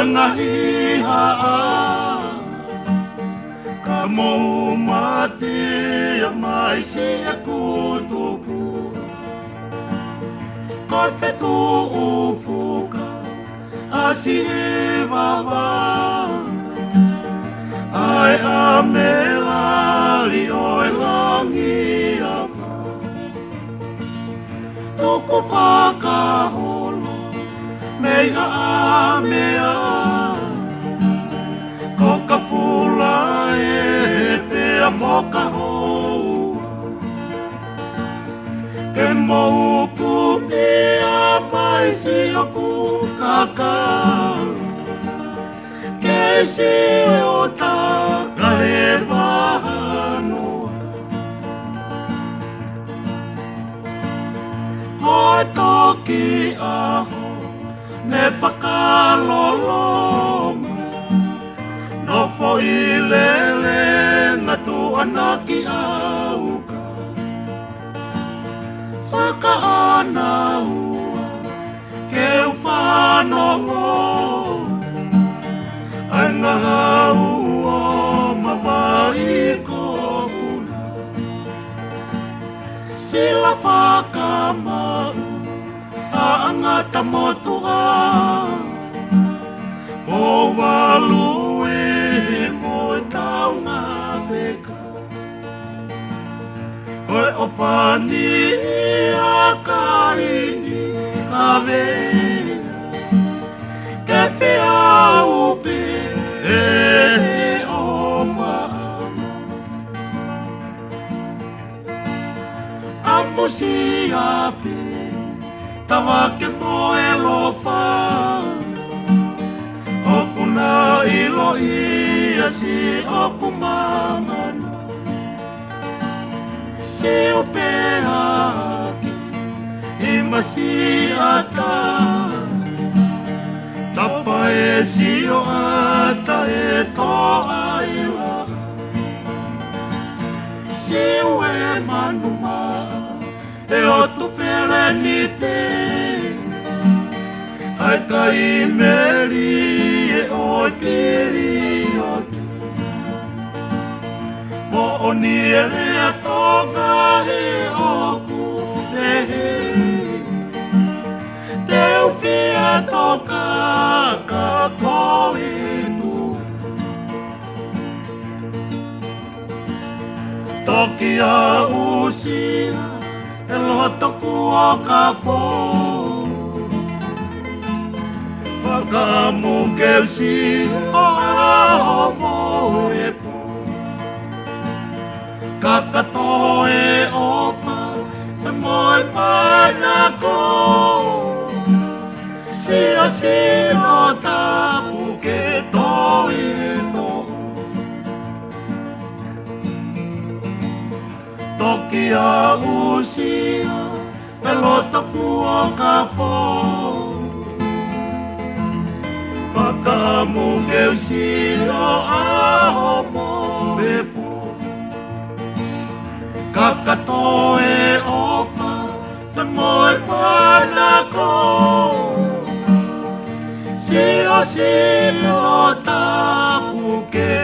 ngahi haa ka mau mati mai si aku tupu ko fetu ufuka asi baba ai amela li oi langi afa tuku whakaholo mei a mea ko ka fula e pea mo ka hoa ke maupu mea mai si o ku kakala ke si o ta ka he wahanoa ko toki aho ne whakalolonga no fo i lele ngā tuana ki auka whakaana ua ke whanongo ai ngā ua mawai ko puna sila whakamau a angata motua o walui mo tau ngā beka koe o whani a kaini ka vea ke whia upi e o whaana a musi api tawa ke moe lofa oku na ilo ia si oku mamana si o peaki i masi ata tapa e si o ata e to aila si o e manuma e o tu whele te ai ka i meri e o piri o te mo o ni e lea tonga he o ku te he te uwhia toka ka koi tu toki a usia e loto kua ka fō whakamukeu si o aho mo e po kakato e ofa e moi mana ko si o si no tapu ke to e to toki a usia e loto kua ka fō whakamukeu si o aho mo me po kakato e ofa te moe mana ko si o si no tapu ke